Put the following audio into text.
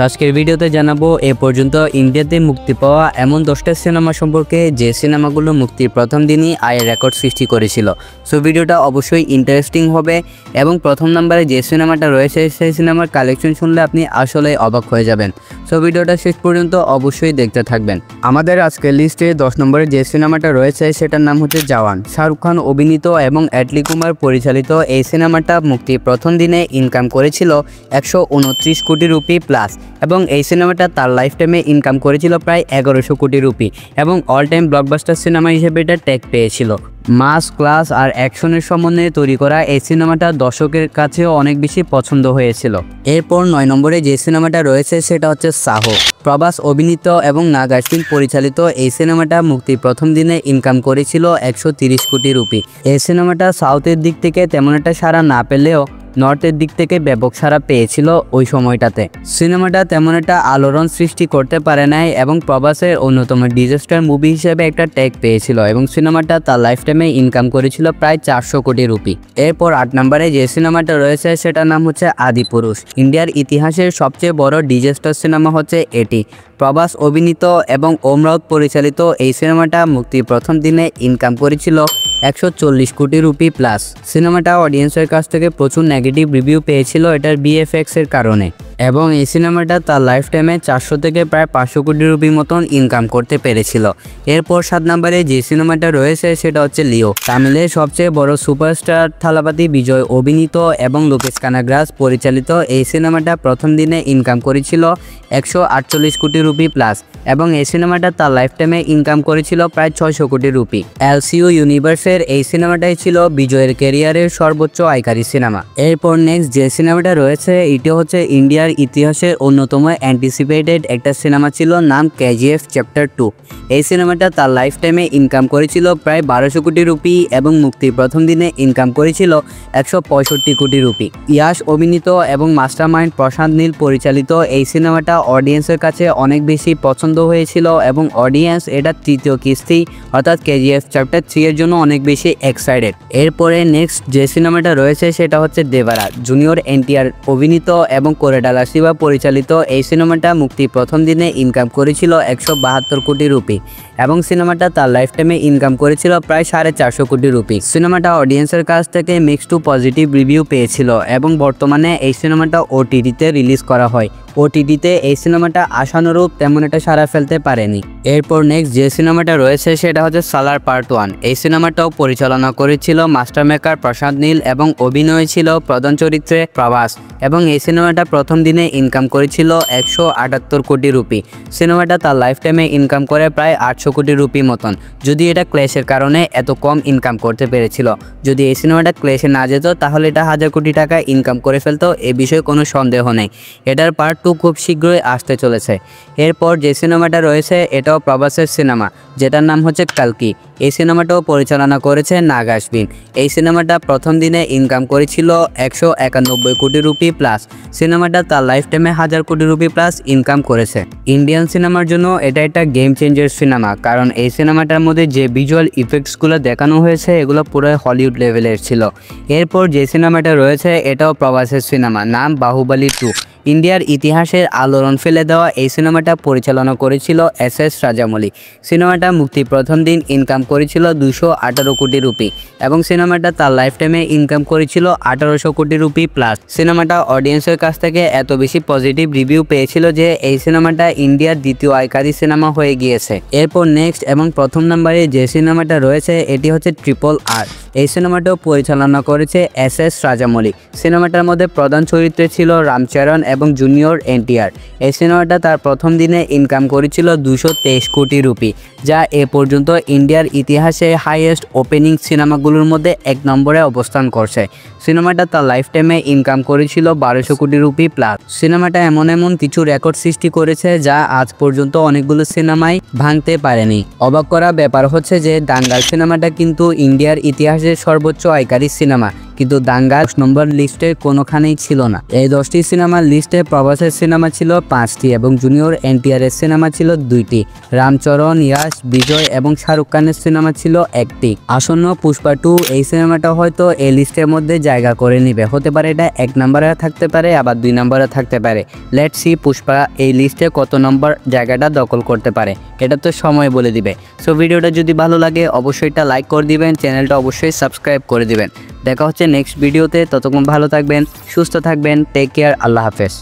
আজকের ভিডিওতে জানাবো এ পর্যন্ত ইন্ডিয়াতে মুক্তি পাওয়া এমন 10টা সিনেমা সম্পর্কে যে সিনেমাগুলো মুক্তির প্রথম দিনই আয়ের রেকর্ড সৃষ্টি করেছিল। সো ভিডিওটা অবশ্যই ইন্টারেস্টিং হবে এবং প্রথম নম্বরে যে সিনেমাটা রয়েছে সেই সিনেমার কালেকশন শুনলে আপনি আসলে অবাক হয়ে যাবেন। সো ভিডিওটা শেষ পর্যন্ত অবশ্যই দেখতে থাকবেন। আমাদের আজকের লিস্টে 10 নম্বরে যে সিনেমাটা রয়েছে সেটার নাম হচ্ছে জওয়ান। শাহরুখ খান অভিনীত এবং অ্যাটলি কুমার পরিচালিত এই সিনেমাটা মুক্তির প্রথম দিনে ইনকাম করেছিল 129 কোটি রুপি প্লাস এবং এই সিনেমাটা তার লাইফ টাইমে ইনকাম করেছিল প্রায় 1100 কোটি রুপি এবং অল টাইম ব্লকবাস্টার সিনেমা হিসেবে এটা ট্যাগ পেয়েছিল। মাস ক্লাস আর অ্যাকশনের সমন্বয়ে তৈরি করা এই সিনেমাটা দর্শকের কাছেও অনেক বেশি পছন্দ হয়েছিল। এরপর 9 নম্বরে যে সিনেমাটা রয়েছে সেটা হচ্ছে সাহো। প্রভাস অভিনীত এবং নাগ আশ্বিন পরিচালিত এই সিনেমাটা মুক্তির প্রথম দিনে ইনকাম করেছিল 130 কোটি রুপি। এই সিনেমাটা সাউথের দিক থেকে তেমন একটা সাড়া না পেলেও নর্থের দিক থেকে ব্যাপক সাড়া পেয়েছিল ওই সময়টাতে। সিনেমাটা তেমন একটা আলোড়ন সৃষ্টি করতে পারে নাই এবং প্রভাসের অন্যতম ডিজাস্টার মুভি হিসেবে একটা ট্যাগ পেয়েছিল এবং সিনেমাটা তার লাইফ টাইমে ইনকাম করেছিল প্রায় 400 কোটি রুপি। এরপর 8 নম্বরে যে সিনেমাটা রয়েছে সেটার নাম হচ্ছে আদিপুরুষ। ইন্ডিয়ার ইতিহাসের সবচেয়ে বড় ডিজাস্টার সিনেমা হচ্ছে এটি। প্রভাস অভিনীত এবং ওম রাউত পরিচালিত এই সিনেমাটা মুক্তির প্রথম দিনে ইনকাম করেছিল 140 কোটি রুপি প্লাস। সিনেমাটা অডিয়েন্সের কাছ থেকে প্রচুর নেগেটিভ রিভিউ পেয়েছিল এটার বিএফএক্স এর কারণে এবং এই সিনেমাটা তার লাইফ টাইমে 400 থেকে প্রায় 500 কোটি রুপি মতন ইনকাম করতে পেরেছিল। এরপর 7 নম্বরে যে সিনেমাটা রয়েছে সেটা হচ্ছে লিও। তামিলের সবচেয়ে বড় সুপারস্টার থালাপতি বিজয় অভিনীত এবং লোকেশ কানাগরাজ পরিচালিত এই সিনেমাটা প্রথম দিনে ইনকাম করেছিল 148 কোটি রুপি প্লাস এবং এই সিনেমাটা তার লাইফ টাইমে ইনকাম করেছিল প্রায় 600 কোটি রুপি। এলসিইউ ইউনিভার্সের এই সিনেমাটাই ছিল বিজয়ের ক্যারিয়ারের সর্বোচ্চ আয়কারী সিনেমা। এরপর নেক্সট যে সিনেমাটা রয়েছে এটি হচ্ছে ইন্ডিয়ার ইতিহাসের অন্যতম অ্যান্টিসিপেটেড একটা সিনেমা ছিল, নাম কেজিএফ চ্যাপ্টার 2। এই সিনেমাটা তার লাইফ টাইমে ইনকাম করেছিল প্রায় 1200 কোটি রুপি এবং মুক্তির প্রথম দিনে ইনকাম করেছিল 165 কোটি রুপি। ইয়াশ অভিনীত এবং মাস্টারমাইন্ড প্রশান্ত নীল পরিচালিত এই সিনেমাটা অডিয়েন্সের কাছে অনেক বেশি পছন্দ হয়েছিল এবং অডিয়েন্স এটা তৃতীয় কিস্তি অর্থাৎ কেজিএফ চ্যাপ্টার 3 এর জন্য অনেক বেশি এক্সাইটেড। এরপরে নেক্সট যে সিনেমাটা রয়েছে সেটা হচ্ছে দেবারা। জুনিয়র এনটিআর অভিনীত এবং কোরেডালা শিবা পরিচালিত এই সিনেমাটা মুক্তির প্রথম দিনে ইনকাম করেছিল 172 কোটি রুপি এবং সিনেমাটা তার লাইফ টাইমে ইনকাম করেছিল প্রায় 450 কোটি রুপি। সিনেমাটা অডিয়েন্সের কাছ থেকে মিক্সড টু পজিটিভ রিভিউ পেয়েছিল এবং বর্তমানে এই সিনেমাটা ওটিটিতে রিলিজ করা হয়। ওটিটিতে এই সিনেমাটা আশানুরূপ তেমন একটা সাড়া ফেলতে পারেনি। এরপর নেক্সট যে সিনেমাটা রয়েছে সেটা হচ্ছে সালার পার্ট 1। এই সিনেমাটাও পরিচালনা করেছিল মাস্টার মেকার প্রশান্ত নীল এবং অভিনয় ছিল প্রধান চরিত্রে প্রভাস এবং এই সিনেমাটা প্রথম দিনে ইনকাম করেছিল 178 কোটি রুপি। সিনেমাটা তার লাইফ টাইমে ইনকাম করে প্রায় 800 কোটি রুপি মতন, যদি এটা ক্ল্যাশের কারণে এত কম ইনকাম করতে পেরেছিল। যদি এই সিনেমাটা ক্ল্যাশে না যেত তাহলে এটা 1000 কোটি টাকা ইনকাম করে ফেলতো, এ বিষয়ে কোনো সন্দেহ নেই। এটার পার্ট 2 খুব শীঘ্রই আসতে চলেছে। এরপর যে সিনেমাটা রয়েছে এটাও প্রভাসের সিনেমা, যেটার নাম হচ্ছে কালকি। এই সিনেমাটাও পরিচালনা করেছে নাগ আশ্বিন। এই সিনেমাটা প্রথম দিনে ইনকাম করেছিল 191 কোটি রুপি প্লাস। সিনেমাটা তার লাইফ টাইমে 1000 কোটি রুপি প্লাস ইনকাম করেছে। ইন্ডিয়ান সিনেমার জন্য এটা একটা গেম চেঞ্জার সিনেমা, কারণ এই সিনেমাটার মধ্যে যে ভিজুয়াল ইফেক্টসগুলো দেখানো হয়েছে এগুলো পুরো হলিউড লেভেলের ছিল। এরপর যে সিনেমাটা রয়েছে এটাও প্রভাসের সিনেমা, নাম বাহুবলী 2। ইন্ডিয়ার ইতিহাসের আলোড়ন ফেলে দেওয়া এই সিনেমাটা পরিচালনা করেছিল এস রাজামৌলি। সিনেমাটা মুক্তির প্রথম দিন ইনকাম করেছিল 218 কোটি রুপি এবং সিনেমাটা তার লাইফ টাইমে ইনকাম করেছিল 1800 কোটি রুপি প্লাস। সিনেমাটা অডিয়েন্সের কাছ থেকে এত বেশি পজিটিভ রিভিউ পেয়েছিল যে এই সিনেমাটা ইন্ডিয়ার দ্বিতীয় আয়কারী সিনেমা হয়ে গিয়েছে। এরপর নেক্সট এবং প্রথম নম্বরে যে সিনেমাটা রয়েছে এটি হচ্ছে RRR। এই সিনেমাটাও পরিচালনা করেছে এস রাজামৌলি। সিনেমাটার মধ্যে প্রধান চরিত্রে ছিল রামচরণ এবং জুনিয়র এনটিআর। এই সিনেমাটা তার প্রথম দিনে ইনকাম করেছিল 223 কোটি রুপি, যা এ পর্যন্ত ইন্ডিয়ার ইতিহাসে হাইয়েস্ট ওপেনিং সিনেমাগুলোর মধ্যে 1 নম্বরে অবস্থান করছে। সিনেমাটা তার লাইফ টাইমে ইনকাম করেছিল 1200 কোটি রুপি প্লাস। সিনেমাটা এমন কিছু রেকর্ড সৃষ্টি করেছে যা আজ পর্যন্ত অনেকগুলো সিনেমাই ভাঙতে পারেনি। অবাক করা ব্যাপার হচ্ছে যে দাঙ্গাল সিনেমাটা কিন্তু ইন্ডিয়ার ইতিহাসের সর্বোচ্চ আয়কারী সিনেমা, কিন্তু দাঙ্গা 10 নম্বর লিস্টের কোনোখানেই ছিল না। এই 10টি সিনেমার লিস্ট লিস্টে প্রভাসের সিনেমা ছিল 5টি এবং জুনিয়র এনটিআরের সিনেমা ছিল 2টি। রামচরণ, ইয়াশ, বিজয় এবং শাহরুখ খানের সিনেমা ছিল 1টি। আসন্ন পুষ্পা 2 এই সিনেমাটা হয়তো এই লিস্টের মধ্যে জায়গা করে নেবে। হতে পারে এটা 1 নম্বরে থাকতে পারে, আবার 2 নম্বরে থাকতে পারে। লেটস সি পুষ্পা এই লিস্টে কত নম্বর জায়গাটা দখল করতে পারে, এটা তো সময় বলে দিবে। সো ভিডিওটা যদি ভালো লাগে অবশ্যই এটা লাইক করে দিবেন, চ্যানেলটা অবশ্যই সাবস্ক্রাইব করে দিবেন। দেখা হচ্ছে নেক্সট ভিডিওতে, ততক্ষণ ভালো থাকবেন, সুস্থ থাকবেন, টেক কেয়ার, আল্লাহ হাফেজ।